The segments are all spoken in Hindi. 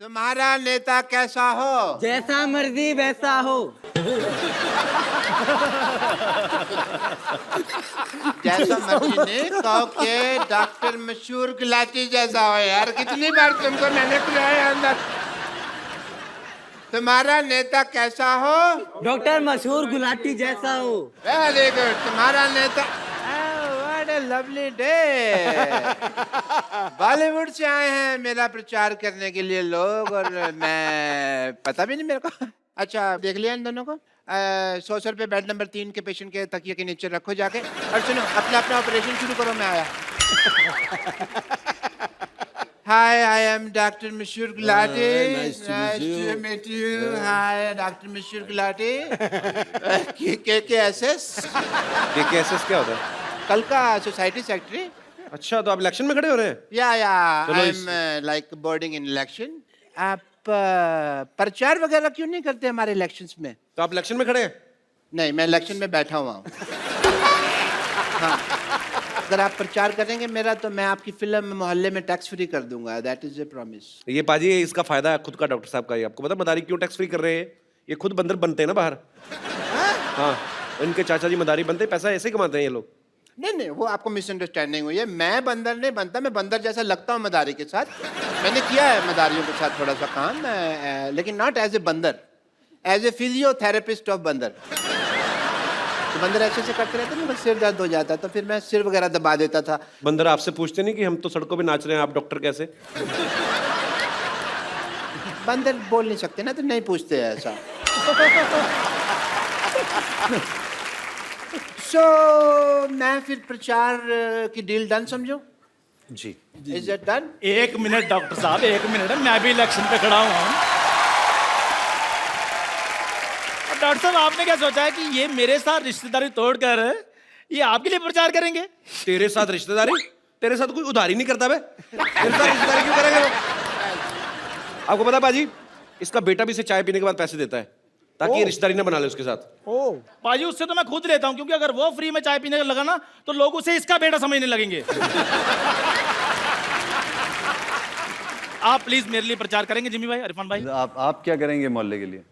तुम्हारा नेता कैसा हो? जैसा मर्जी वैसा हो। जैसा मर्जी नहीं कहो के डॉक्टर मशहूर गुलाटी जैसा हो यार। कितनी बार तुमको मैंने बुलाया अंदर। तुम्हारा नेता कैसा हो? डॉक्टर मशहूर गुलाटी जैसा हो। Very good. तुम्हारा नेता what a lovely day. Bollywood से आए हैं मेरा प्रचार करने के लिए लोग, और मैं पता भी नहीं मेरे को। अच्छा देख लिया इन दोनों को। 100 रुपये बेड नंबर 3 के पेशेंट के तकिए के नीचे रखो जाके, और सुनो अपना अपना ऑपरेशन शुरू करो। मैं आया। हाय आई एम डॉक्टर मशहूर Gulati. nice to meet you. Hi doctor मशहूर गुलाटी। KKSS KKSS क्या होता है? कल का सोसाइटी सेक्रेटरी। अच्छा, तो आप इलेक्शन में खड़े हो रहे हैं? या चलो I am like boarding in election. आप प्रचार वगैरह क्यों नहीं करते हमारे इलेक्शंस में? तो आप इलेक्शन में खड़े हैं? नहीं, मैं इलेक्शन में बैठा हुआ हूँ। हाँ, अगर आप प्रचार करेंगे मेरा तो मैं आपकी फिल्म में मोहल्ले में टैक्स फ्री कर दूंगा। That is a promise. ये पाजी, इसका फायदा है खुद का डॉक्टर साहब का। ये आपको पता मदारी क्यों टैक्स फ्री कर रहे हैं? ये खुद बंदर बनते हैं ना बाहर। हाँ, इनके चाचा जी मदारी बनते हैं, पैसा ऐसे ही कमाते हैं ये लोग। नहीं, वो आपको मिसअंडरस्टैंडिंग हुई है। मैं बंदर नहीं बनता, मैं बंदर जैसा लगता हूँ मदारी के साथ। मैंने किया है मदारियों के साथ थोड़ा सा काम, लेकिन नॉट एज ए बंदर, एज ए फिजियोथेरेपिस्ट ऑफ बंदर। तो बंदर ऐसे से करते रहते ना, बस सिर दर्द हो जाता, तो फिर मैं सिर वगैरह दबा देता था। बंदर आपसे पूछते नहीं कि हम तो सड़कों पे नाच रहे हैं, आप डॉक्टर कैसे? बंदर बोल नहीं सकते ना, तो नहीं पूछते ऐसा। मैं फिर प्रचार की डील डन समझो? जी। Is it done? एक मिनट डॉक्टर साहब, एक मिनट। मैं भी इलेक्शन पे खड़ा हूँ। डॉक्टर साहब, आपने क्या सोचा है कि ये मेरे साथ रिश्तेदारी तोड़कर ये आपके लिए प्रचार करेंगे? तेरे साथ रिश्तेदारी? तेरे साथ कोई उधारी नहीं करता बे। तेरे साथ रिश्तेदारी क्यों करेंगे वो? आपको पता पाजी, इसका बेटा भी इसे चाय पीने के बाद पैसे देता है ताकि ये रिश्तेदारी ना बना ले उसके साथ। पाजी, उससे तो मैं खुद लेता हूँ, क्योंकि अगर वो फ्री में चाय पीने लगा ना तो लोग उसे इसका बेटा समझने लगेंगे। आप प्लीज मेरे लिए प्रचार करेंगे जिम्मी भाई, इरफान भाई? आप क्या करेंगे मोहल्ले के लिए?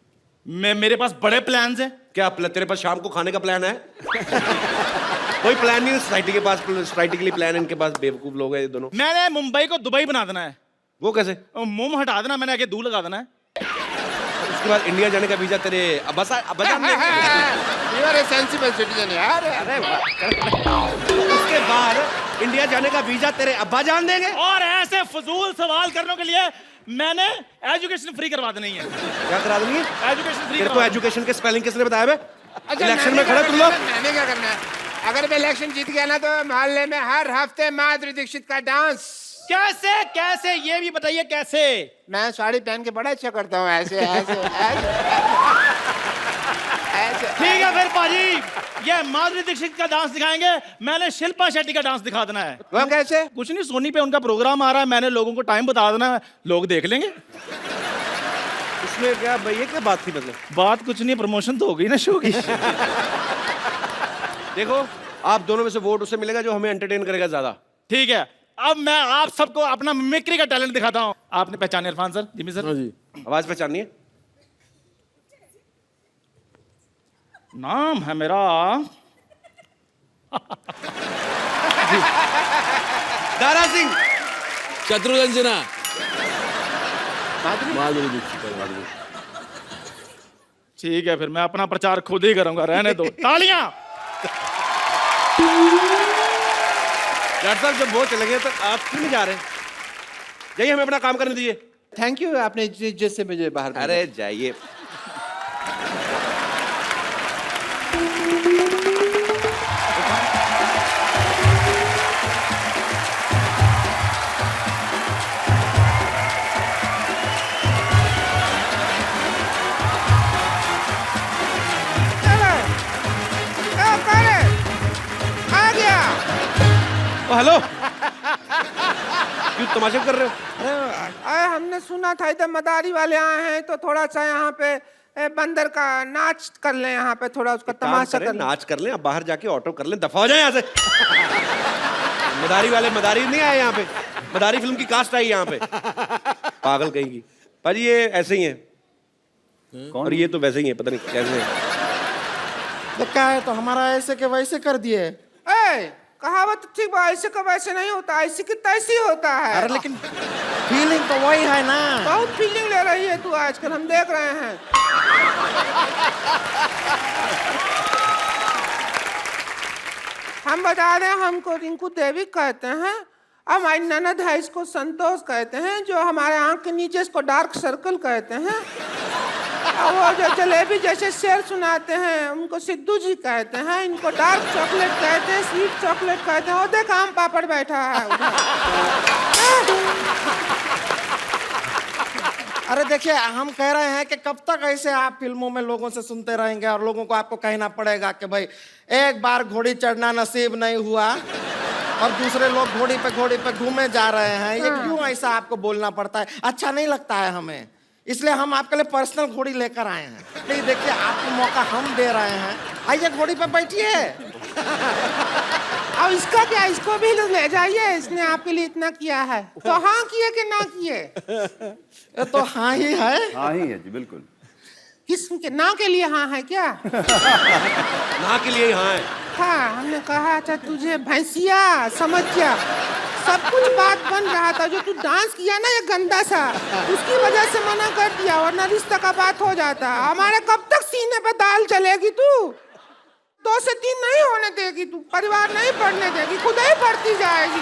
मेरे पास बड़े प्लान्स हैं। क्या तेरे पास शाम को खाने का प्लान है? कोई प्लान नहीं है सोसाइटी के पास। सोसाइटी के लिए प्लान है इनके पास। बेवकूफ लोग हैं ये दोनों। मैंने मुंबई को दुबई बना देना है। वो कैसे? मुंह हटा देना, मैंने आगे दूर लगा देना है। उसके बाद इंडिया जाने का वीजा तेरे You are a sensible citizen यार। अरे उसके बाद इंडिया जाने का वीजा तेरे अब्बा जान देंगे। और ऐसे फजूल सवाल करने के लिए मैंने एजुकेशन फ्री करवा देनी है। क्या करा देंगे? Education free. तेरे को एजुकेशन के स्पेलिंग किसने बताया बे? अच्छा, इलेक्शन में खड़े तुम लोग। मैंने क्या करना है? अगर मैं इलेक्शन जीत गया ना तो मोहल्ले में हर हफ्ते माधुरी दीक्षित का डांस। कैसे कैसे ये भी बताइए कैसे? मैं साड़ी पहन के बड़ा अच्छा करता हूँ, ऐसे ऐसे ऐसे ऐसे। ठीक है फिर पाजी, ये माधुरी दीक्षित का डांस दिखाएंगे। मैंने शिल्पा शेट्टी का डांस दिखा देना है। वो कैसे? कुछ नहीं, सोनी पे उनका प्रोग्राम आ रहा है, मैंने लोगों को टाइम बता देना है, लोग देख लेंगे। इसमें क्या भाई, ये क्या बात थी? मतलब बात कुछ नहीं, प्रमोशन तो हो गई ना शो की। देखो, आप दोनों में से वोट उसे मिलेगा जो हमें एंटरटेन करेगा ज्यादा। ठीक है, अब मैं आप सबको अपना मिमिक्री का टैलेंट दिखाता हूँ। आपने पहचाने इरफान सर, जिम्मी सर? हाँ जी। आवाज पहचाननी है? नाम है मेरा दारा सिंह। शत्रुघ्न माधुरी? माधुरी दीक्षित। ठीक है, फिर मैं अपना प्रचार खुद ही करूंगा, रहने दो। तालियां। डॉक्टर साहब, जब वो चले गए तो आप क्यों नहीं जा रहे? जाइए, हमें अपना काम करने दीजिए। थैंक यू, आपने इज्जत से मुझे बाहर भेजा। अरे जाइए। हेलो, क्यों तमाशे कर रहे हो? अरे हमने सुना था इधर मदारी वाले आए हैं, तो थोड़ा सा यहाँ पे बंदर का नाच कर लें, यहाँ पे थोड़ा उसका तमाशा कर लें। नाच कर लें, आप बाहर जाके ऑटो कर लें, दफा हो जाए यहाँ से। मदारी वाले मदारी नहीं आए यहाँ पे। मदारी फिल्म की कास्ट आई यहाँ पे। पागल कहेगी। पाजी ये ऐसे ही है कौन? और ये तो वैसे ही है, पता नहीं कैसे है। तो क्या है, तो हमारा ऐसे के वैसे कर दिए। ए, कहावत ठीक बा, ऐसे का वैसे नहीं होता, ऐसे की तैसी होता है। अरे लेकिन फीलिंग तो वही है ना। बहुत फीलिंग ले रही है तू आजकल, हम देख रहे हैं। हम बता दें, हमको रिंकू देवी कहते हैं। हमारी ननद है, इसको संतोष कहते हैं। जो हमारे आंख के नीचे, इसको डार्क सर्कल कहते हैं। और वो जो जलेबी जैसे शेर सुनाते हैं, उनको सिद्धू जी कहते हैं। इनको डार्क चॉकलेट कहते हैं, स्वीट चॉकलेट कहते हैं। और देख आम पापड़ बैठा है उधर। अरे देखिए, हम कह रहे हैं कि कब तक ऐसे आप फिल्मों में लोगों से सुनते रहेंगे और लोगों को आपको कहना पड़ेगा कि भाई एक बार घोड़ी चढ़ना नसीब नहीं हुआ और दूसरे लोग घोड़ी पे घूमे जा रहे हैं। ये क्यों ऐसा आपको बोलना पड़ता है? अच्छा नहीं लगता है हमें, इसलिए हम आपके लिए पर्सनल घोड़ी लेकर आए हैं। नहीं देखिए, आपको मौका हम दे रहे हैं, आइए घोड़ी पे बैठिए। और इसका क्या, इसको भी ले जाइए, इसने आपके लिए इतना किया है। तो हाँ किए कि ना किए? ये तो हाँ ही है। हाँ ही है जी, बिल्कुल। किसके ना के लिए हाँ है क्या? ना के लिए हाँ है। हाँ, हमने कहा था तुझे भैंसिया, समझ जा। सब कुछ बात बन रहा था। जो तू डांस किया ना, ये गंदा सा, उसकी वजह से मना कर दिया, वरना रिश्ता का बात हो जाता। हमारे कब तक सीने पे दाल चलेगी तू? 2 से 3 नहीं होने देगी तू, परिवार नहीं बढ़ने देगी, खुद ही बढ़ती जाएगी।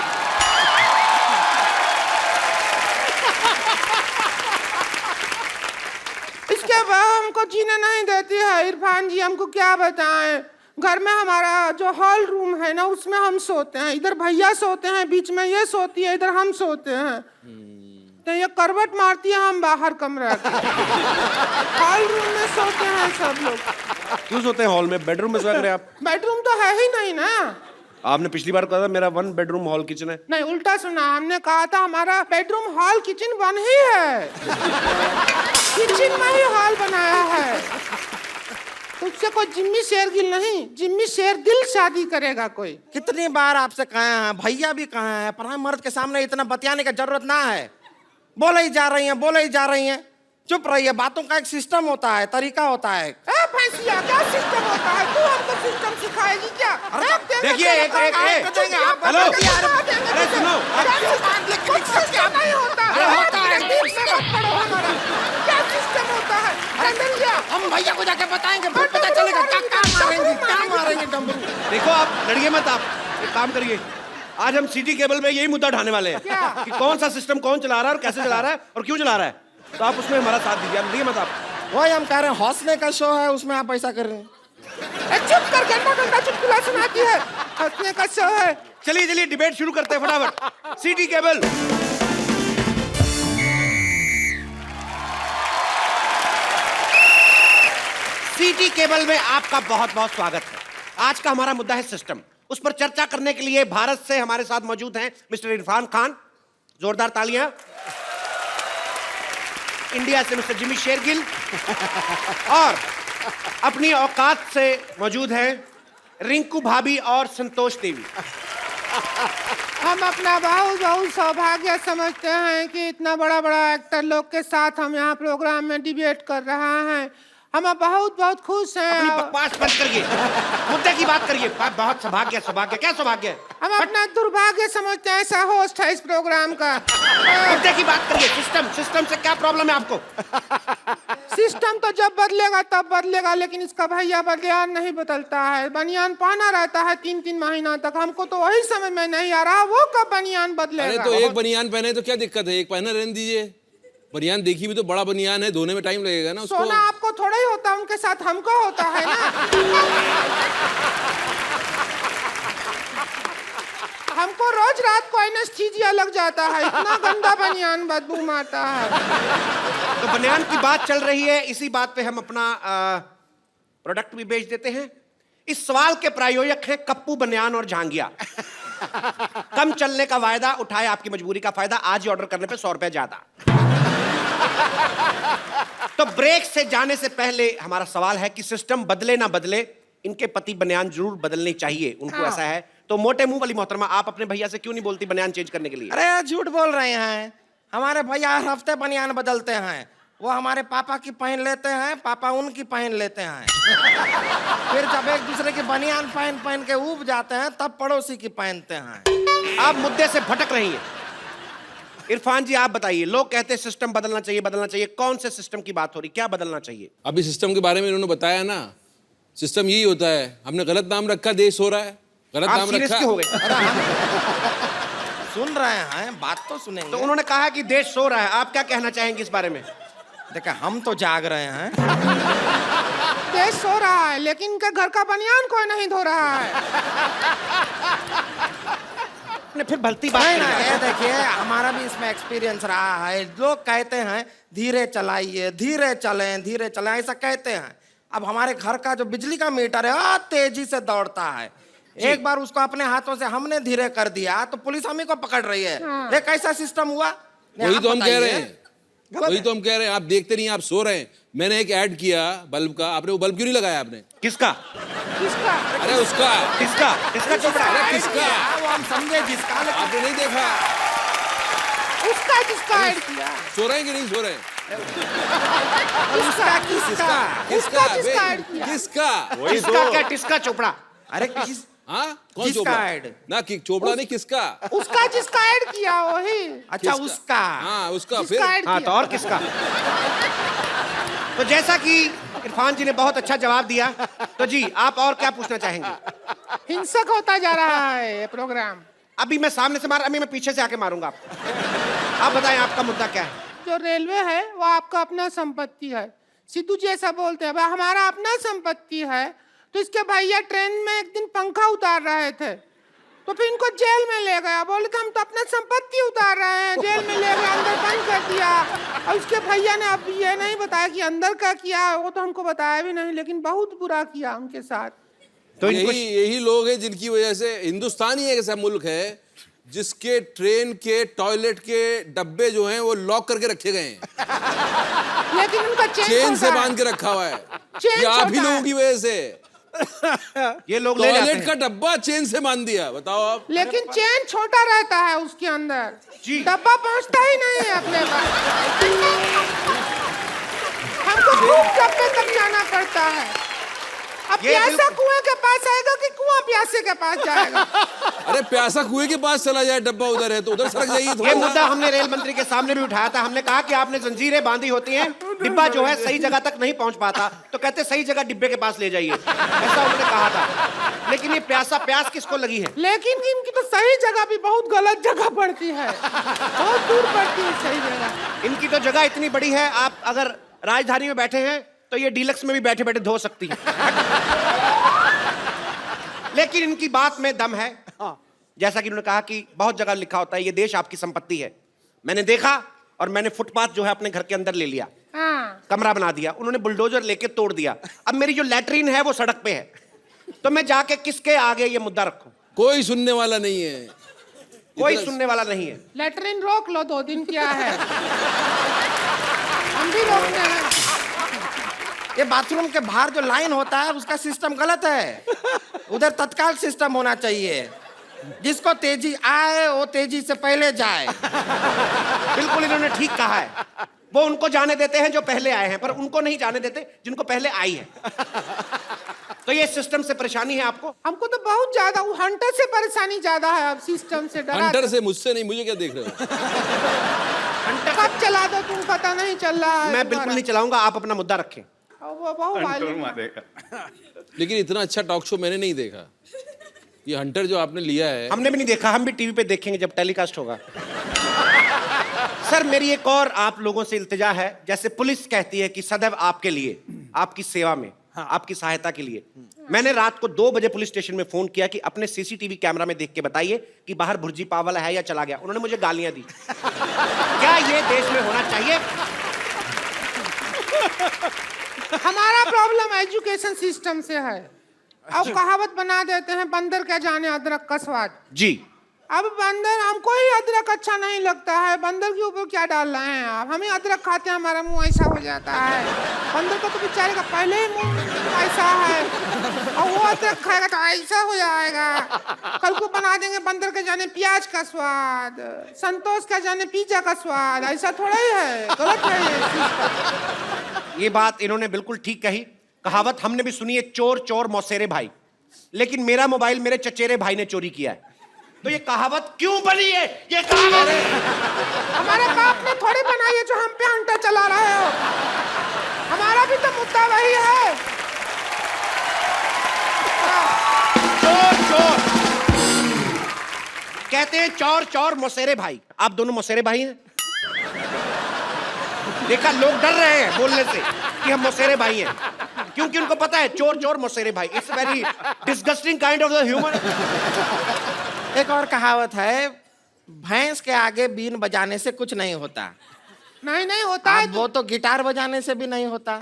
इसके बाद हमको जीने नहीं देती है इरफान जी। हमको क्या बताएं, घर में हमारा जो हॉल रूम है ना, उसमें हम सोते हैं। इधर भैया सोते हैं, बीच में ये सोती है, इधर हम सोते हैं। तो ये करवट मारती है, हम बाहर कमरा के। हॉल रूम में सोते हैं सब लोग। क्यों सोते हैं हॉल में? बेडरूम में सोया करें आप। बेडरूम तो है ही नहीं ना। आपने पिछली बार कहा था मेरा 1 बेडरूम हॉल किचन है। नहीं, उल्टा सुना। हमने कहा था हमारा बेडरूम हॉल किचन 1 ही है। किचन में ही हॉल बनाया है। तुझसे कोई जिम्मी शेरगिल नहीं, जिम्मी शेरदिल शादी करेगा कोई। कितनी बार आपसे कहे हैं, भैया भी कहे हैं, पर हम मर्द के सामने इतना बतियाने की जरूरत ना है। बोले ही जा रही हैं, बोले ही जा रही हैं। चुप रहिए, बातों का एक सिस्टम होता है, तरीका होता है। भैंसिया, क्या सिस्टम होता है? तू हमको सिस्टम सिखाएगी क्या? देखिए, एक हेलो, अरे सुनो, कुछ सिस्टम नहीं होता। क्या सिस्टम होता है? हम भैया को जाके बताएंगे, फिर पता चलेगा क्या मारेंगे डमरू। देखो आप लड़िए मत। आप एक काम करिए, आज हम सिटी केबल में यही मुद्दा उठाने वाले हैं कि कौन सा सिस्टम कौन चला रहा है और कैसे चला रहा है और क्यों चला रहा है। तो आप उसमें हमारा साथ दीजिए। लड़िए मत आप। वही हम कह रहे हैं, हौसले का शो है, उसमें आप ऐसा कर रहे हैं। चुप कर, गंदा गंदा चुटकुला सुनाती है। हंसने का शो है। चलिए चलिए डिबेट शुरू करते हैं फटाफट। City cable. सिटी केबल में आपका बहुत बहुत स्वागत है। आज का हमारा मुद्दा है सिस्टम। उस पर चर्चा करने के लिए भारत से हमारे साथ मौजूद हैं मिस्टर इरफान खान, जोरदार तालियां। इंडिया से मिस्टर जिमी शेरगिल और अपनी औकात से मौजूद हैं रिंकू भाभी और संतोष देवी। हम अपना बहुत बहुत सौभाग्य समझते हैं कि इतना बड़ा बड़ा एक्टर लोग के साथ हम यहाँ प्रोग्राम में डिबेट कर रहे हैं। हम बहुत बहुत खुश हैं। अपनी बकवास बंद करिए, मुद्दे की बात करिए। बहुत सौभाग्य, सौभाग्य क्या सौभाग्य है? हम अपना दुर्भाग्य समझते हैं, ऐसा होस्ट है इस प्रोग्राम का। मुद्दे की बात करिए। सिस्टम से क्या प्रॉब्लम है आपको? सिस्टम तो जब बदलेगा तब बदलेगा, लेकिन इसका भैया बनियान नहीं बदलता है। बनियान पहना रहता है 3-3 महीना तक। हमको तो वही समझ में नहीं आ रहा, वो कब बनियान अरे बदलेगा। तो एक बनियान पहने तो क्या दिक्कत है? एक पहना रहने दीजिए। बनियान देखी भी तो बड़ा बनियान है, धोने में टाइम लगेगा ना उसको। सोना आपको थोड़ा ही होता, उनके साथ हमको होता है ना। हमको रोज रात को एनेस्थीसिया लग जाता है, इतना गंदा बनियान बदबू मारता है। तो बनियान की बात चल रही है, इसी बात पे हम अपना प्रोडक्ट भी बेच देते हैं। इस सवाल के प्रायोजक हैं कप्पू बनियान और झांगिया। कम चलने का वायदा, उठाए आपकी मजबूरी का फायदा। आज ही ऑर्डर करने पे 100 रुपए ज्यादा। तो ब्रेक से जाने से पहले हमारा सवाल है कि सिस्टम बदले ना बदले, इनके पति बनियान जरूर बदलनी चाहिए। उनको ऐसा है तो मोटे मुंह वाली मोहतरमा, आप अपने भैया से क्यों नहीं बोलती बनियान चेंज करने के लिए? अरे यार, झूठ बोल रहे हैं। हमारे भैया हर हफ्ते बनियान बदलते हैं। वो हमारे पापा की पहन लेते हैं, पापा उनकी पहन लेते हैं। फिर जब एक दूसरे की बनियान पहन पहन के ऊब जाते हैं तब पड़ोसी की पहनते हैं। आप मुद्दे से भटक रही हैं। इरफान जी आप बताइए, लोग कहते हैं सिस्टम बदलना चाहिए, बदलना चाहिए। कौन से सिस्टम की बात हो रही, क्या बदलना चाहिए? अभी सिस्टम के बारे में इन्होंने बताया ना, सिस्टम यही होता है, हमने गलत नाम रखा, देश हो रहा है, गलत आप नाम सीरियस रखा। क्यों हो गए? अरे हम सुन रहे हैं, बात तो सुनेंगे। तो उन्होंने कहा कि देश सो रहा है, आप क्या कहना चाहेंगे इस बारे में? देखा, हम तो जाग रहे हैं। देश सो रहा है लेकिन इनके घर का बनियान कोई नहीं धो रहा है। आपने फिर भलती बात नहीं की। ना, ये देखिए हमारा भी इसमें एक्सपीरियंस रहा है। लोग कहते हैं धीरे चलाइए, धीरे चलें, ऐसा कहते हैं। अब हमारे घर का जो बिजली का मीटर है तेजी से दौड़ता है। एक बार उसको अपने हाथों से हमने धीरे कर दिया तो पुलिस हम ही को पकड़ रही है। ये कैसा सिस्टम हुआ? वही आप तो हम कह बताइए। रहे हैं, वही तो हम कह रहे हैं, आप देखते नहीं, आप सो रहे हैं। मैंने एक ऐड किया बल्ब का, आपने वो बल्ब क्यों नहीं लगाया आपने? किसका? किसका? अरे उसका, किसका? किसका चोपड़ा? अरे किसका? वो हम समझे जिसका, लेकिन आपने नहीं देखा? उसका किसका ऐड किया? सो रहे हैं कि नहीं सो रहे हैं? किसका किसका? किसका? किसका बे, ऐड किया? किसका? किसका क्या? किसका चोपड़ा? अरे किस हाँ, कौन किसका चोपड़ा? ऐड? ना कि चोपड़ा नहीं, किसका? उसका जिसका ऐड किया वही। अच्छा किसका? उसका। हाँ उसका। फिर जिसका ऐड हाँ तो किया। और किसका? तो जैसा कि इरफान जी ने बहुत अच्छा जवाब दिया, तो जी आप और क्या पूछना चाहेंगे? हिंसक होता जा रहा है ये प्रोग्राम। अभी मैं सामने से मार, अभी मैं पीछे से आके मारूंगा आपको। आप बताएं आपका मुद्दा क्या है? जो रेलवे है वो आपका अपना संपत्ति है। सिद्धू जी ऐसा बोलते हैं, भाई हमारा अपना संपत्ति है। तो इसके भैया ट्रेन में एक दिन पंखा उतार रहे थे तो फिर इनको जेल में ले गया। बोले तो हम तो अपना संपत्ति उतार रहे हैं, जेल में ले गए, अंदर बंद कर दिया। और उसके भैया ने अब ये नहीं बताया कि अंदर का किया, वो तो हमको बताया भी नहीं, लेकिन बहुत बुरा किया उनके साथ। तो इनको यही लोग हैं जिनकी वजह से हिंदुस्तान ही एक ऐसा मुल्क है जिसके ट्रेन के टॉयलेट के डब्बे जो हैं वो लॉक करके रखे गए हैं, लेकिन उनका चेन से बांध के रखा हुआ है। चेन ये आप ही छोटा है। लोगों की वजह से ये लोग ले जाते टॉयलेट का हैं। डब्बा चेन से बांध दिया, बताओ आप। लेकिन चेन छोटा रहता है उसके अंदर, डब्बा पहुंचता ही नहीं है अपने पास। हमको खूब डब्बे तक जाना पड़ता है। अब ये प्यासा बिल्कुल- कुएं के पास आएगा कि कुआं प्यासे के पास जाएगा? अरे प्यासा कुएं के पास चला जाए, डब्बा उधर है तो उधर सरक जाइए ये थोड़ा मुद्दा सा। हमने रेल मंत्री के सामने भी उठाया था। हमने कहा कि आपने जंजीरें बांधी होती हैं, डिब्बा जो है सही जगह तक नहीं पहुंच पाता, तो कहते सही जगह डिब्बे के पास ले जाइए, ऐसा उन्होंने कहा था। लेकिन ये प्यास किसको लगी है? लेकिन इनकी तो सही जगह भी बहुत गलत जगह पड़ती है, बहुत दूर पड़ती है सही जगह। इनकी तो जगह इतनी बड़ी है, आप अगर राजधानी में बैठे हैं तो ये डीलक्स में भी बैठे बैठे धो सकती है। लेकिन इनकी बात में दम है। जैसा कि उन्होंने कहा कि बहुत जगह लिखा होता है ये देश आपकी संपत्ति है। मैंने देखा और मैंने फुटपाथ जो है अपने घर के अंदर ले लिया, हाँ। कमरा बना दिया, उन्होंने बुलडोजर लेके तोड़ दिया। अब मेरी जो लैट्रीन है वो सड़क पे है, तो मैं जाके किसके आगे ये मुद्दा रखूं? कोई सुनने वाला नहीं है, कोई सुनने वाला नहीं है। लेटरिन रोक लो, 2 दिन क्या है, हम भी रोकते हैं। ये बाथरूम के बाहर जो लाइन होता है उसका सिस्टम गलत है। उधर तत्काल सिस्टम होना चाहिए, जिसको तेजी आए वो तेजी से पहले जाए। बिल्कुल इन्होंने ठीक कहा है। वो उनको जाने देते हैं जो पहले आए हैं, पर उनको नहीं जाने देते जिनको पहले आई है। तो ये सिस्टम से परेशानी है आपको? हमको तो बहुत ज्यादा, वो हंटर से परेशानी ज्यादा है। अब सिस्टम से डरा, हंटर से, मुझसे नहीं, मुझे क्या देख रहे हो? कब चला दो तुम पता नहीं चल रहा है। मैं बिल्कुल नहीं चलाऊंगा, आप अपना मुद्दा रखें। वो बहुत वायलेंट। लेकिन इतना अच्छा टॉक शो मैंने नहीं देखा। ये हंटर जो आपने लिया है, हमने भी नहीं देखा, हम भी टीवी पे देखेंगे जब टेलीकास्ट होगा। सर मेरी एक और आप लोगों से इल्तिजा है, जैसे पुलिस कहती है कि सदैव आपके लिए, आपकी सेवा में, आपकी सहायता के लिए। मैंने रात को 2 बजे पुलिस स्टेशन में फोन किया कि अपने सीसीटीवी कैमरा में देख के बताइए कि बाहर भुर्जी पाव है या चला गया। उन्होंने मुझे गालियां दी। क्या ये देश में होना चाहिए? हमारा प्रॉब्लम एजुकेशन सिस्टम से है। अब कहावत बना देते हैं, बंदर क्या जाने अदरक का स्वाद। जी। अब बंदर, हमको ही अदरक अच्छा नहीं लगता है, बंदर के ऊपर क्या डाल रहे हैं आप? हम ही अदरक खाते हैं, हमारा मुंह ऐसा हो जाता है। बंदर का तो बेचारे का पहले ही मुंह ऐसा है, और वो अदरक खाएगा तो ऐसा हो जाएगा। कल को बना देंगे बंदर के जाने प्याज का स्वाद, संतोष का जाने पिज्जा का स्वाद, ऐसा थोड़ा ही है, गलत है ये। ये बात इन्होंने बिल्कुल ठीक कही। कहावत हमने भी सुनी है, चोर चोर मौसेरे भाई, लेकिन मेरा मोबाइल मेरे चचेरे भाई ने चोरी किया है। तो ये कहावत क्यों बनी है? ये कहावत हमारे बाप ने थोड़ी बनाई है जो हम पे अंटा चला रहे हो। हमारा भी तो मुद्दा वही है। चोर चोर कहते हैं, चोर चोर मौसेरे भाई। आप दोनों मौसेरे भाई हैं? देखा, लोग डर रहे हैं बोलने से कि हम मौसेरे भाई हैं, क्योंकि उनको पता है चोर चोर मौसेरे भाई। It's very disgusting kind of the human. एक और कहावत है, भैंस के आगे बीन बजाने से कुछ नहीं होता। नहीं होता है अब वो तो गिटार बजाने से भी नहीं होता।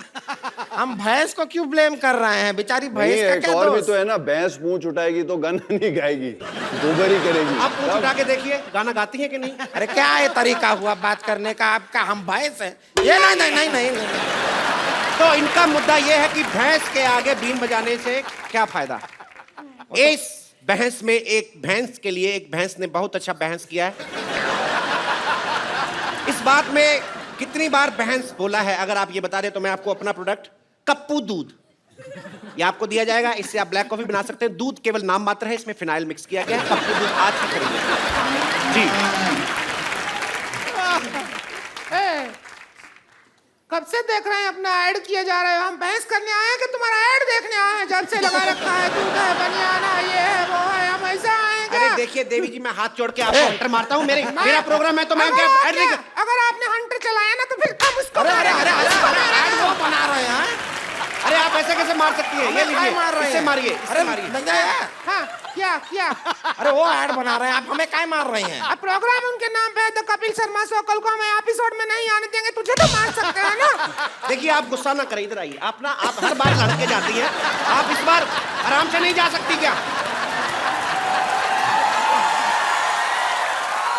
हम भैंस को क्यों ब्लेम कर रहे हैं? बेचारी भैंस नहीं, का एक क्या और भी दोष? तो है ना, भैंस पूंछ उठाएगी तो गाना नहीं गाएगी, गोबर ही करेगी। आप पूछ उठा के देखिए, गाना गाती है कि नहीं? अरे क्या ये तरीका हुआ बात करने का आपका? हम भैंस हैं ये? नहीं नहीं नहीं नहीं, नहीं। तो इनका मुद्दा यह है कि भैंस के आगे बीन बजाने से क्या फायदा। इस बहस में एक भैंस के लिए एक भैंस ने बहुत अच्छा बहस किया है। इस बात में कितनी बार बहस बोला है, अगर आप ये बता दें तो मैं आपको अपना प्रोडक्ट कप्पू दूध, ये आपको दिया जाएगा। इससे आप ब्लैक कॉफी बना सकते हैं। दूध केवल नाम मात्र है, इसमें फिनाइल मिक्स किया गया है। कप्पू दूध आज ही खरीदें जी। कब से देख रहे हैं अपना ऐड किया जा रहा है? हम बहस करने आए हैं कि तुम्हारा ऐड देखने आए हैं? जब से लगा रखा है, दूध है, बनियाना, ये है, वो है, हम ऐसा आए हैं क्या? अरे देखिए देवी जी, मैं हाथ जोड़ के आपको हंटर मारता हूँ। मेरा प्रोग्राम है तो मैं क्या ऐड नहीं कर... अगर आपने हंटर चलाया ना तो फिर हम उसको अरे अरे मारेंगे। अरे अरे अरे ऐड वो बना रहे हैं। अरे आप ऐसे कैसे मार सकती हैं? ये हमें काय मार लीजिए, रहे इससे हैं? मारिए, अरे इससे मारिए। नहीं है। हाँ, क्या क्या? अरे वो ऐड बना रहे हैं, आप हमें काय मार रहे हैं? अब प्रोग्राम उनके नाम पे है तो कपिल शर्मा शो, कल को हमें एपिसोड में नहीं आने देंगे, तुझे तो मार सकते हैं ना। देखिए आप गुस्सा ना करें, इधर आइए। आप हर बार लड़के जाती हैं, आप इस बार आराम से नहीं जा सकती क्या?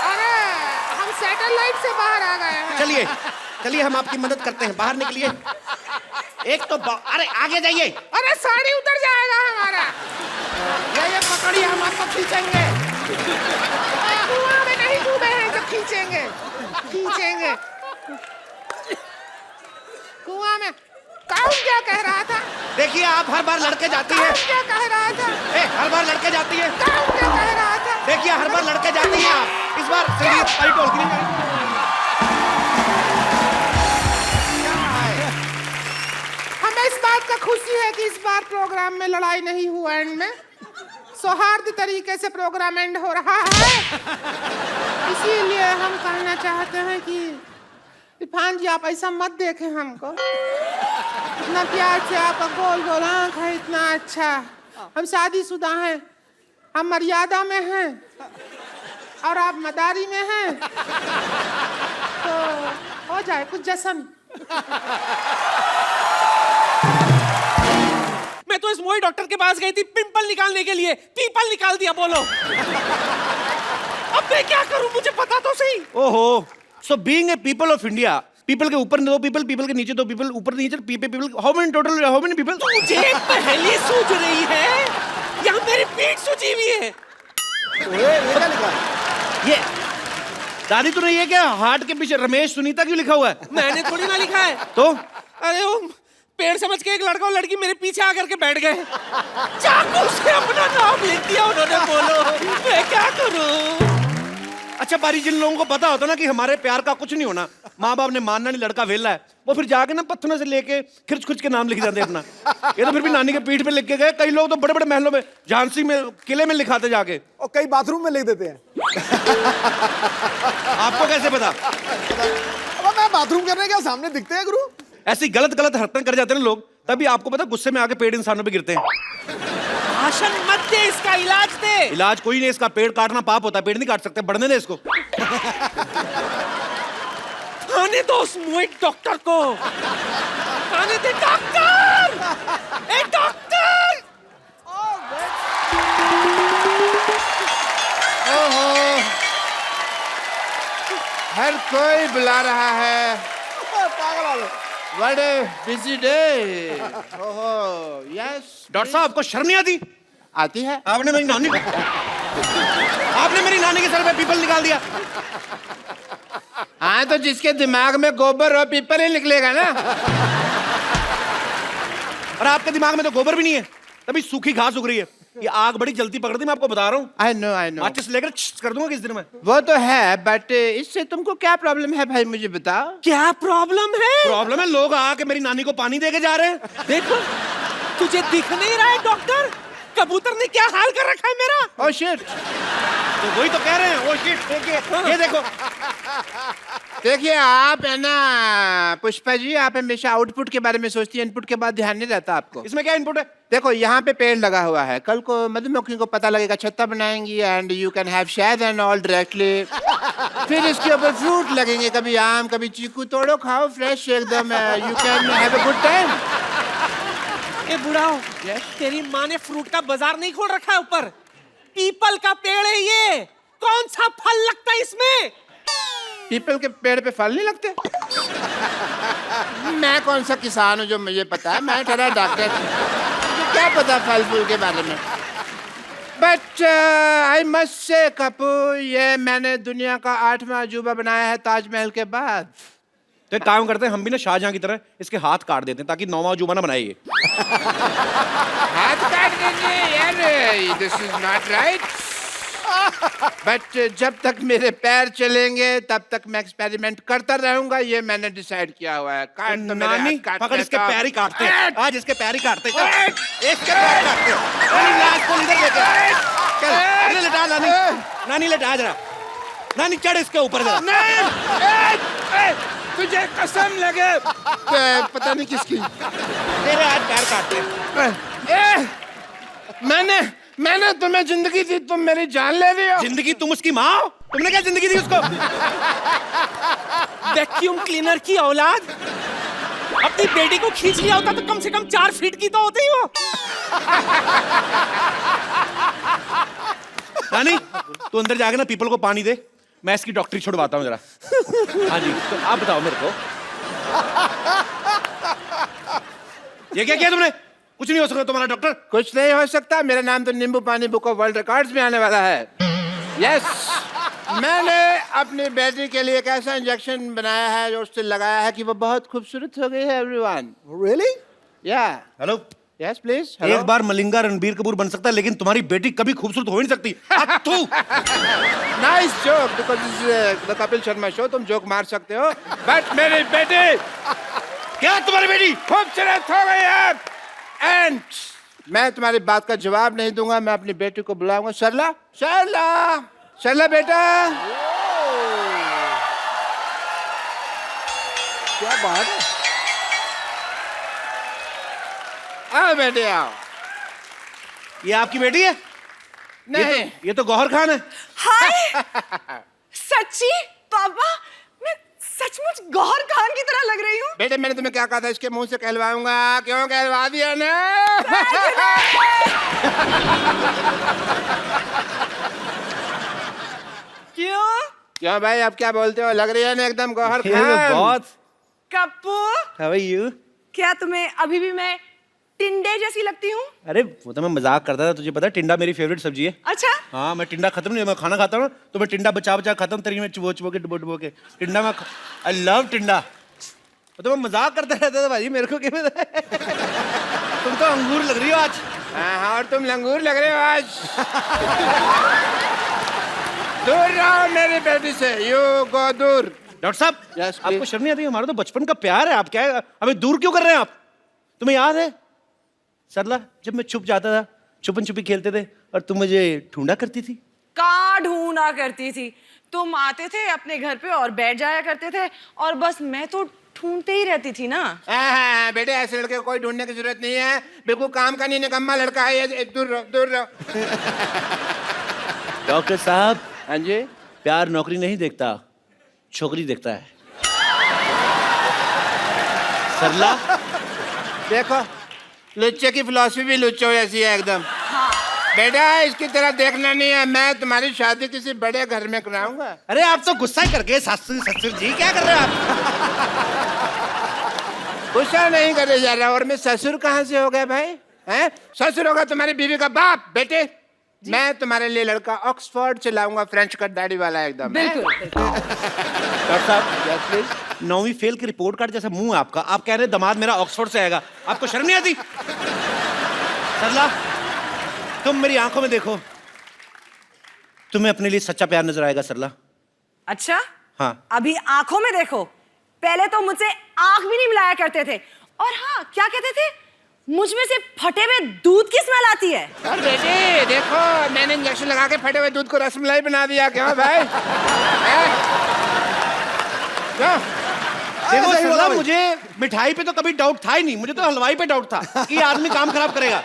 अरे हम सैटेलाइट से बाहर आ गए हैं। चलिए चलिए, हम आपकी मदद करते हैं, बाहर निकलिए। एक तो अरे आगे जाइए। अरे साड़ी उतर जाएगा हमारा। ये पकड़िए, हम आपको खींचेंगे। कुआं में नहीं डूबे हैं जो खींचेंगे, खींचेंगे कुआं में। कौन क्या कह रहा था? देखिए आप हर बार लड़के जाती हैं। कौन क्या कह रहा था? हर बार लड़के जाती हैं। कौन क्या कह रहा था? देखिए हर बार लड़के जाती हैं आप। इस बार संगीत पारी ढोल की नहीं। हमें इस बात का खुशी है कि इस बार प्रोग्राम में लड़ाई नहीं हुआ, एंड में सौहार्द तरीके से प्रोग्राम एंड हो रहा है। इसीलिए हम कहना चाहते हैं कि इरफान जी आप ऐसा मत देखें हमको। इतना प्यार से आपका गोल गोल आँख है, इतना अच्छा। हम शादीशुदा हैं, हम मर्यादा में हैं और आप मदारी में हैं, तो हो जाए कुछ जश्न। मैं तो इस मोई डॉक्टर के पास गई थी पिंपल निकालने के लिए, पीपल निकाल दिया। बोलो अब मैं क्या करूं, मुझे पता तो सही। ओहो, so being a people of India, people के ऊपर 2 पीपल, पीपल के नीचे 2 पीपल, ऊपर नीचे people, how many total, how many people? मुझे पहले सूझ रही है, यहाँ मेरी पीठ सूझी हुई है। ये क्या लिखा है? ये दादी तूने ये क्या हार्ट के पीछे रमेश सुनीता क्यों लिखा हुआ है? मैंने थोड़ी ना लिखा है। तो अरे वो पेड़ समझ के एक लड़का और लड़की मेरे पीछे आकर के बैठ गए, चाकू से अपना नाम लिख दिया उन्होंने। बोलो मैं क्या करूं? अच्छा बारी, जिन लोगों को पता होता ना कि हमारे प्यार का कुछ नहीं होना, माँ बाप ने मानना नहीं, लड़का वेला है, वो फिर जाके ना पत्थरों से लेके खिर्च खुर्च के नाम लिख जाते अपना। ये तो फिर भी नानी के पीठ पे लिख के गए। कई लोग तो बड़े बड़े महलों में, झांसी में, किले में लिखाते जाके, और कई बाथरूम में लिख देते हैं। आपको कैसे पता? अब मैं बाथरूम करने क्या सामने दिखते हैं गुरु? ऐसी गलत गलत हरकतें कर जाते हैं लोग, तभी आपको पता गुस्से में आके पेड़ इंसानों पे गिरते हैं। भाषण मत दे, इसका इलाज दे। इलाज कोई नहीं, इसका पेड़ काटना पाप होता है, पेड़ नहीं काट सकते, बढ़ने दे इसको। आने दो उस मोई डॉक्टर को, आने दे। डॉक्टर, ए डॉक्टर। ओहो हर कोई बुला रहा है। पागल आ गए। What a busy day. ओहो, yes. डॉक्टर साहब आपको शर्म नहीं आती? आती है। आपने मेरी नानी के सर पे पीपल निकाल दिया। हाँ, तो जिसके दिमाग में गोबर और पीपल ही निकलेगा ना। और आपके दिमाग में तो गोबर भी नहीं है, तभी सूखी घास उग रही है। ये आग बड़ी जल्दी पकड़ती, मैं आपको बता रहा हूँ। I know. माचिस लेकर कर दूंगा किस दिन में। वो तो है, बट इससे तुमको क्या प्रॉब्लम है भाई, मुझे बताओ। क्या प्रॉब्लम है? प्रॉब्लम है, लोग आके मेरी नानी को पानी देके जा रहे हैं। देखो, तुझे दिख नहीं रहा है डॉक्टर? कबूतर ने क्या हाल कर रखा है मेरा? Oh shit. तो वही तो कह रहे हैं। वो शिट, देखिए, ये देखो। देखिए आप है ना पुष्पा जी, आप हमेशा आउटपुट के बारे में सोचती है, इनपुट के बाद ध्यान नहीं रहता आपको। इसमें क्या इनपुट है? देखो यहाँ पे पेड़ लगा हुआ है, कल को मधुमक्खी को पता लगेगा, छत्ता बनाएंगी एंड यू कैन हैव शहद एंड ऑल डायरेक्टली। फिर इसके ऊपर फ्रूट लगेंगे, कभी आम कभी चीकू, तोड़ो खाओ फ्रेश एकदम, you can have a good time. ए बुढ़ाओ, तेरी माँ ने फ्रूट का बाजार नहीं खोल रखा है ऊपर? पीपल का पेड़ है ये, कौन सा फल लगता है इसमें? पीपल के पेड़ पे फल नहीं लगते? मैं कौन सा किसान हूँ जो मुझे पता है, मैं ठहरा डॉक्टर, मुझे क्या पता फल फूल के बारे में। बट आई मस्ट से कपू, ये मैंने दुनिया का 8वां अजूबा बनाया है ताजमहल के बाद। तो एक काम करते हैं, हम भी ना शाहजहां की तरह इसके हाथ काट देते हैं ताकि 9वां अजूबा ना बनाए ये। हाथ काट देंगे यार, this is not right. But जब तक मेरे पैर चलेंगे तब तक मैं एक्सपेरिमेंट करता रहूंगा, ये मैंने डिसाइड किया हुआ है। काट तो मेरे नानी, हाथ काट पकड़ इसके देता। पैर ही काटते हैं। आज इसके पैर ही काटते हैं। इसके पैर काटते हैं। नानी, लाश को इधर लेके चल, अरे लिटा नानी, नानी लिटा जरा, नानी चढ़ इसके ऊपर जरा। तुझे कसम लगे, पता नहीं किसकी, तेरे आज पैर काटते हैं। मैंने तुम्हें जिंदगी दी, तुम मेरी जान ले रही हो। जिंदगी? तुम उसकी माँ हो? तुमने क्या जिंदगी दी उसको? वैक्यूम क्लीनर की औलाद, अपनी बेटी को खींच लिया होता तो कम से कम 4 फीट की तो होती हो। नानी, तू अंदर जाके ना पीपल को पानी दे, मैं इसकी डॉक्टरी छुड़वाता हूँ जरा। हाँ जी, तो आप बताओ मेरे को, ये क्या किया तुमने? कुछ नहीं हो सकता तुम्हारा डॉक्टर। कुछ नहीं हो सकता, मेरा नाम तो नींबू पानी बुक ऑफ वर्ल्ड रिकॉर्ड्स में आने वाला है। यस, मैंने अपनी बेटी के लिए एक ऐसा इंजेक्शन बनाया है जो उससे लगाया है कि वो बहुत खूबसूरत हो गई है। Everyone Really? या हेलो, यस प्लीज। एक बार मलिंगा रणबीर कपूर बन सकता है, लेकिन तुम्हारी बेटी कभी खूबसूरत हो ही नहीं सकती। Nice joke, because this is the Kapil Sharma show, तुम जोक मार सकते हो, बट मेरी बेटी, क्या तुम्हारी बेटी खूबसूरत हो गई है एंड मैं तुम्हारी बात का जवाब नहीं दूंगा। मैं अपनी बेटी को बुलाऊंगा। सरला, सरला, सरला बेटा। क्या बात है? आओ बेटे आओ। ये आपकी बेटी है? नहीं, ये तो गौहर खान है। हाय सच्ची पापा, मैं सचमुच गौहर खान की तरह लग रही हूँ। बेटे मैंने तुम्हें क्या कहा था, इसके मुंह से कहलवाऊंगा, क्यों कहलवा दिया ना? क्यों भाई, आप क्या बोलते हो, लग रही है ना एकदम गौहर खान। बहुत। Kappu, how are you? क्या तुम्हें अभी भी मैं टिंडे जैसी लगती हूँ? अरे वो तो मैं मजाक करता था, तुझे पता है टिंडा मेरी फेवरेट सब्जी है। अच्छा, हाँ, मैं टिंडा खत्म नहीं, मैं खाना खाता हूँ तो मैं टिंडा बचा बचा खाता हूँ, तरी में चुबो चुबो के डुबो डुबो के टिंडा में। आई लव टिंडा। तो मैं मजाक करता रहता था भाई, मेरे को क्या पता है। तुम तो अंगूर लग रही हो आज। हाँ, और तुम लंगूर लग रहे हो आज। दूर रहो मेरी बेटी से, यू गो दूर। डॉक्टर साहब, Yes, please. आपको शर्म नहीं आती? हमारा तो बचपन का प्यार है, आप क्या हमें दूर क्यों कर रहे हैं आप? तुम्हें याद है सरला, जब मैं छुप जाता था, छुपन छुपी खेलते थे और तुम मुझे ढूंढा करती थी? कहाँ ढूंढा करती थी, तुम आते थे अपने घर पे और बैठ जाया करते थे और बस मैं तो ढूंढते ही रहती थी ना। हाँ, बेटे ऐसे लड़के को कोई ढूंढने की जरूरत नहीं है, बिल्कुल काम का नहीं, निकम्मा लड़का है ये। दूर रहो, दूर रहो। डॉक्टर साहब, हाँ जी, प्यार नौकरी नहीं देखता, छोकरी देखता है। सरला, देखो लुच्चे की फिलॉसफी भी लुच्चों जैसी है एकदम। हाँ, बेटा इसकी तरह देखना नहीं है, मैं तुम्हारी शादी किसी बड़े घर में कराऊंगा। अरे आप तो गुस्सा ही कर गए ससुर जी, क्या कर रहे हो आप? गुस्सा नहीं करे जा रहा। और मैं ससुर कहाँ से हो गया भाई? हैं? ससुर होगा तुम्हारी बीवी का बाप। बेटे मैं तुम्हारे लिए लड़का ऑक्सफोर्ड से लाऊंगा, फ्रेंच कट दाढ़ी वाला एकदम। बिल्कुल डॉक्टर साहब यस प्लीज। 9वीं फेल की रिपोर्ट कार्ड जैसा मुंह है आपका, आप कह रहे हैं दामाद मेरा ऑक्सफोर्ड से आएगा, आपको शर्म नहीं आती? सरला तुम मेरी आंखों में देखो, तुम्हें अपने लिए सच्चा प्यार नजर आएगा सरला। अच्छा हाँ अभी आंखों में देखो, पहले तो मुझसे आंख भी नहीं मिलाया करते थे, और हाँ क्या कहते थे, मुझ में से फटे हुए दूध की स्मेल आती है। और बेटे देखो मैंने इंजेक्शन लगा के फटे हुए दूध को रसमलाई बना दिया। क्यों भाई? क्यों? देखो सरला, मुझे मिठाई पे तो कभी डाउट था ही नहीं, मुझे तो हलवाई पे डाउट था कि ये आदमी काम खराब करेगा।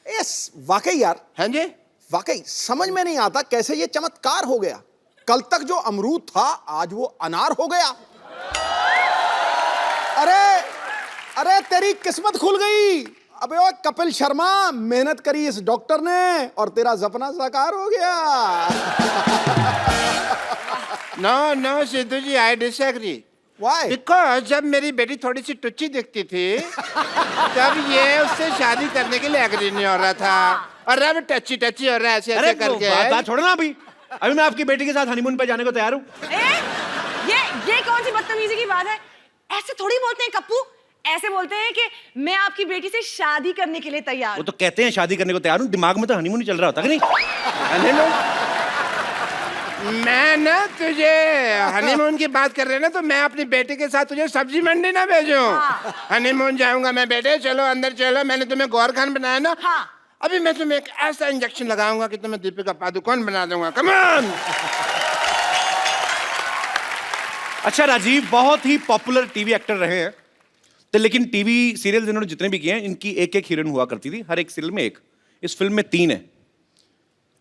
यस वाकई यार, हाँ जी वाकई समझ में नहीं आता कैसे ये चमत्कार हो गया। कल तक जो अमरूद था आज वो अनार हो गया। अरे तेरी किस्मत खुल गई। अबे ओ कपिल शर्मा, मेहनत करी इस डॉक्टर ने और तेरा सपना साकार हो गया। No Sidhu ji I disagree. Why? Because जब मेरी बेटी थोड़ी सी टुच्ची दिखती थी तब ये उससे शादी करने के लिए एग्री नहीं हो रहा था, और अब टच्ची हो रहा है ऐसे ऐसे करके। बात छोड़ो ना, अभी मैं आपकी बेटी के साथ हनीमून पे जाने को तैयार हूँ। ये कौन सी बदतमीजी की बात है? ऐसे थोड़ी बोलते हैं कप्पू, ऐसे बोलते हैं कि मैं आपकी बेटी से शादी करने के लिए तैयार। वो तो कहते हैं शादी करने को तैयार हूँ, दिमाग में तो हनीमून ही चल रहा होता कि नहीं? मैं ना तुझे हनीमून की बात कर रहे ना, तो मैं अपनी बेटी के साथ तुझे सब्जी मंडी ना भेजूं। हनीमून जाऊंगा मैं। बेटे चलो अंदर चलो, मैंने तुम्हें गौर खान बनाया ना। हाँ। अभी मैं तुम्हें एक ऐसा इंजेक्शन लगाऊंगा कि तुम्हें दीपिका पादुकोण बना दूंगा। Come on. अच्छा राजीव बहुत ही पॉपुलर टीवी एक्टर रहे हैं, तो लेकिन टीवी सीरियल इन्होंने जितने भी किए हैं इनकी एक एक हीरोइन हुआ करती थी, हर एक सीरियल में एक। इस फिल्म में 3 है,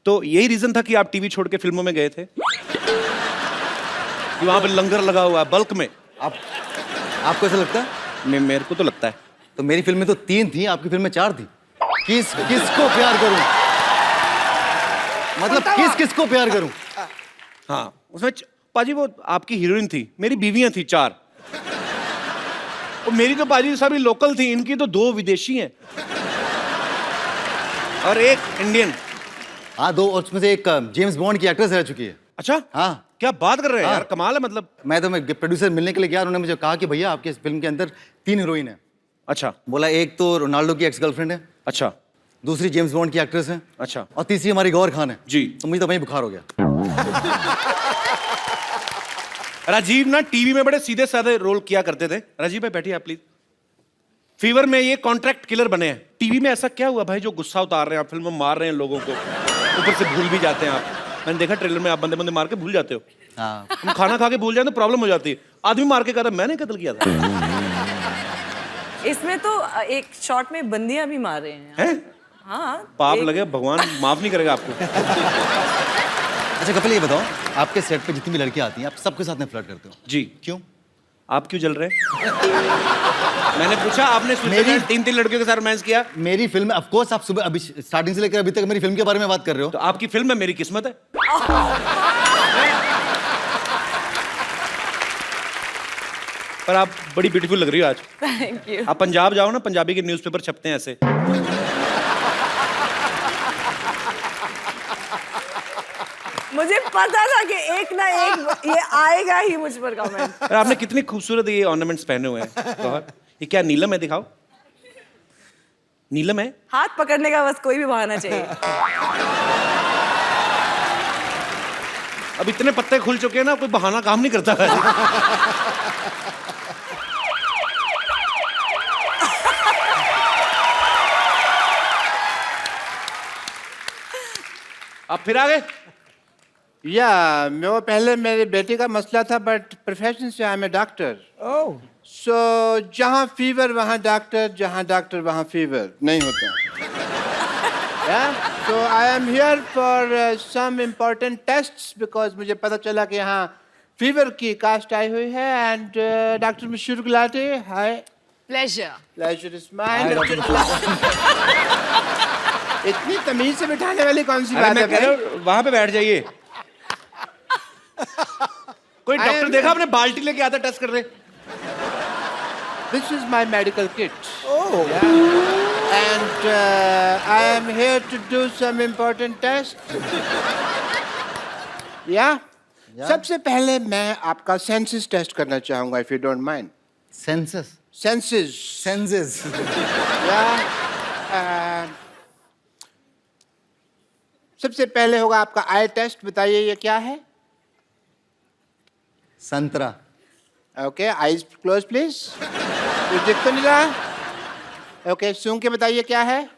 तो यही रीजन था कि आप टीवी छोड़ के फिल्मों में गए थे कि वहां पे लंगर लगा हुआ है बल्क में। आपको ऐसा लगता है? मेरे को तो लगता है। तो मेरी फिल्म में तो 3 थी, आपकी फिल्म में 4 थी। किसको प्यार करूं? मतलब किसको प्यार करूं? हाँ उसमें पाजी वो आपकी हीरोइन थी, मेरी बीवियां थी 4, और मेरी तो पाजी सभी लोकल थी, इनकी तो 2 विदेशी हैं और एक इंडियन। हाँ 2, और उसमें से एक जेम्स बॉन्ड की एक्ट्रेस रह चुकी है। अच्छा हाँ क्या बात कर रहे हैं हाँ। यार, कमाल है। मतलब मैं प्रोड्यूसर मिलने के लिए गया, उन्होंने मुझे कहा कि भैया आपके इस फिल्म के अंदर 3 हीरोइन है। अच्छा बोला एक तो रोनाल्डो की एक्स गर्लफ्रेंड है, अच्छा दूसरी जेम्स बॉन्ड की एक्ट्रेस है, अच्छा और तीसरी हमारी गौर खान है। जी। तो मुझे तो वहीं बुखार हो गया। राजीव ना टीवी में बड़े सीधे साधे रोल किया करते थे। राजीव भाई बैठिए आप प्लीज। फीवर में ये कॉन्ट्रैक्ट किलर बने हैं। टीवी में ऐसा क्या हुआ भाई जो गुस्सा उतार रहे हैं आप, फिल्म में मार रहे हैं लोगों को, ऊपर से भूल भी जाते हैं आप। मैंने देखा ट्रेलर में आप बंदे मार के भूल जाते हो। हाँ हम खाना खा के भूल जाए तो प्रॉब्लम हो जाती है। आदमी मार के कहता मैंने कत्ल किया था। इसमें तो एक शॉट में बंदियां भी मार रहे हैं। हैं? हाँ पाप लगे, भगवान माफ नहीं करेगा आपको। अच्छा कपिल ये बताओ, आपके सेट पे जितनी भी लड़कियां आती हैं आप सबके साथ में फ्लर्ट करते हो? जी। क्यों? आप क्यों जल रहे हैं? मैंने पूछा, आपने मेरी 3 लड़कियों के साथ रोमांस किया। मेरी फिल्म में, ऑफ कोर्स आप सुबह अभी स्टार्टिंग से लेकर अभी तक मेरी फिल्म के बारे में बात कर रहे हो। तो आपकी फिल्म में मेरी किस्मत है। पर आप बड़ी ब्यूटीफुल लग रही हो आज। Thank you. आप पंजाब जाओ ना, पंजाबी के न्यूज़पेपर छपते हैं ऐसे। मुझे पता था कि एक ना एक ये आएगा ही मुझ पर कमेंट। और आपने कितनी खूबसूरत ये ऑर्नामेंट्स पहने हुए हैं। गौहर, ये क्या नीलम है? दिखाओ। नीलम है? हाथ पकड़ने का बस कोई भी बहाना चाहिए। अब इतने पत्ते खुल चुके हैं ना, कोई बहाना काम नहीं करता है। आप फिर आ गए? या वो पहले मेरी बेटी का मसला था, बट प्रोफेशन से आई एम ए डॉक्टर। सो जहाँ फीवर वहाँ डॉक्टर, जहाँ डॉक्टर वहाँ फीवर नहीं होता। So I am here for some important tests, because मुझे पता चला कि यहाँ फीवर की कास्ट आई हुई है। एंड डॉक्टर मशहूर गुलाटी, हाय। प्लेजर। Pleasure is mine. इतनी तमीज से बिठाने वाली कौन सी अरे बात मैं है कह रहा भाई? हूँ वहां पे बैठ जाइए। कोई डॉक्टर देखा आपने बाल्टी लेके आता टेस्ट कर रहे? This is my medical kit. Oh. Yeah. And I am here to do some important tests. Yeah. सबसे पहले मैं आपका सेंसस टेस्ट करना चाहूंगा, if you don't mind. Census Senses. Senses Yeah. सबसे पहले होगा आपका आई टेस्ट। बताइए ये क्या है? संतरा ओके, आईज क्लोज प्लीज। कुछ दिख तो नहीं रहा? ओके, सूंघ के बताइए क्या है?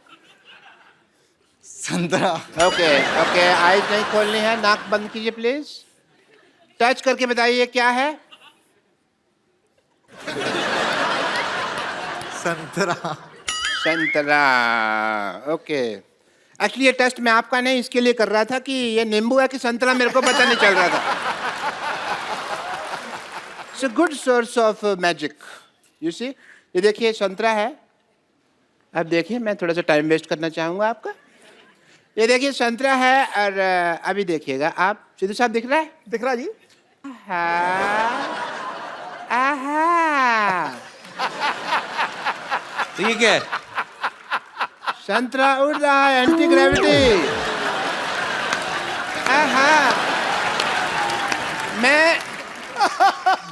संतरा ओके ओके, आईज नहीं खोलनी है, नाक बंद कीजिए प्लीज। टच करके बताइए क्या है? संतरा संतरा। ओके, एक्चुअली ये टेस्ट मैं आपका नहीं इसके लिए कर रहा था कि ये नींबू है कि संतरा मेरे को पता नहीं चल रहा था। It's a good source of magic, you see. ये देखिए संतरा है। अब देखिए, मैं थोड़ा सा टाइम वेस्ट करना चाहूँगा आपका। ये देखिए संतरा है, और अभी देखिएगा आप। सिद्धू साहब दिख रहा है? दिख रहा जी? आहा, तो ये क्या है? संतरा उड़ रहा है, एंटी ग्रेविटी। आहा, मैं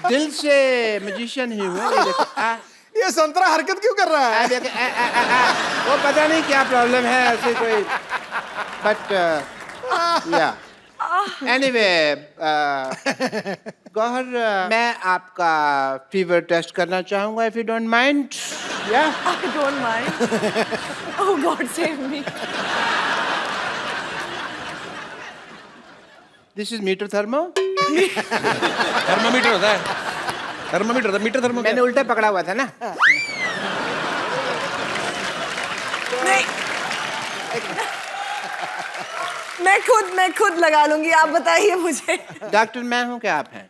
दिल से मैजिशियन ही हूँ। ये देखो, ये संतरा हरकत क्यों कर रहा है? वो पता नहीं क्या प्रॉब्लम है ऐसे कोई, बट या एनीवे गौहर, मैं आपका फीवर टेस्ट करना चाहूंगा, इफ यू डोंट माइंड। या I don't mind. Oh God, save me. This is meter thermo. Thermometer होता है? Thermometer, meter thermo. मैंने उल्टा पकड़ा हुआ था ना। नहीं, मैं खुद लगा लूंगी, आप बताइए मुझे। डॉक्टर मैं हूँ क्या आप हैं?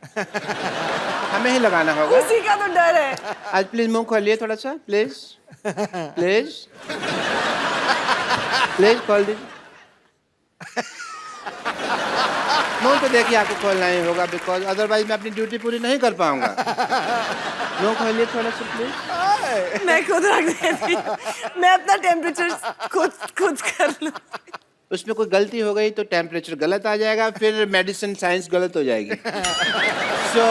हमें ही लगाना होगा। उसी का तो डर है। आज प्लीज मुंह खोलिए थोड़ा सा, प्लीज प्लीज प्लीज खोल दीजिए। मुंह तो देखिए, आपको खोलना ही होगा, बिकॉज अदरवाइज मैं अपनी ड्यूटी पूरी नहीं कर पाऊंगा। मुंह खोलिए थोड़ा सा प्लीज। मैं खुद रख देती हूँ। मैं अपना टेम्परेचर खुद कर लूँ। उसमें कोई गलती हो गई तो टेम्परेचर गलत आ जाएगा, फिर मेडिसिन साइंस गलत हो जाएगी। So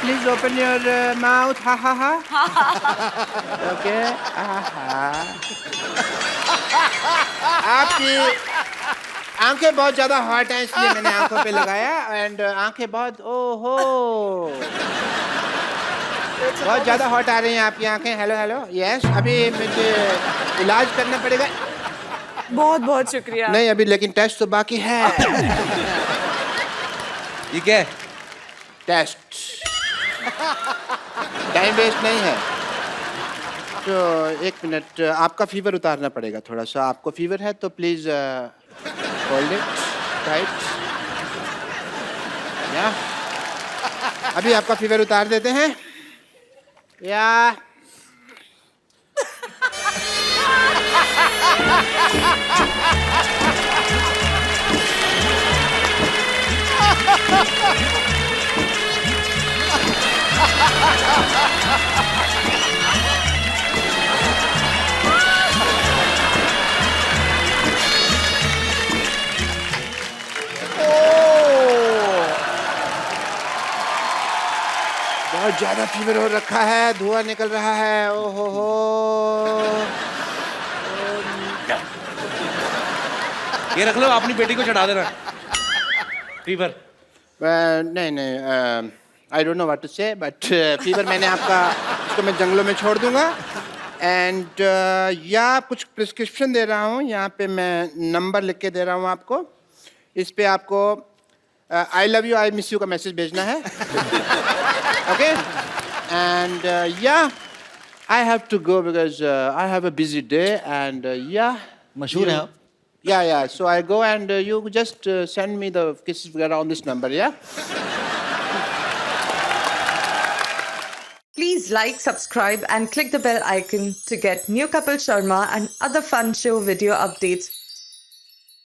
please open your mouth. हा हा हा। ओके। आपकी आंखें बहुत ज्यादा हॉट हैं, इसलिए मैंने आंखों पे लगाया। एंड आंखें बहुत, ओहो, बहुत ज्यादा हॉट आ रही हैं आपकी आंखें। Hello hello, yes. अभी मुझे इलाज करना पड़ेगा। बहुत बहुत शुक्रिया। नहीं अभी, लेकिन टेस्ट तो बाकी है। ये क्या है? टेस्ट, टाइम वेस्ट नहीं है। तो एक मिनट, आपका फीवर उतारना पड़ेगा थोड़ा सा। आपको फीवर है तो प्लीज होल्ड इट टाइट। या अभी आपका फीवर उतार देते हैं। या बहुत ज्यादा फीवर हो रखा है, धुआं निकल रहा है। ओहो हो। ये रख लो, अपनी बेटी को चढ़ा देना। फीवर। नहीं नहीं, I don't know what to say, but fever मैंने आपका, इसको मैं जंगलों में छोड़ दूंगा। एंड या कुछ प्रिस्क्रिप्शन दे रहा हूँ, यहाँ पे मैं नंबर लिख के दे रहा हूँ आपको। इस पे आपको I love you, I miss you का मैसेज भेजना है। ओके, एंड या I have to go because I have a busy day. And या मशहूर हैं आप? Yeah. So I go and you just send me the kisses around this number, yeah? Please like, subscribe and click the bell icon to get new Kapil Sharma and other fun show video updates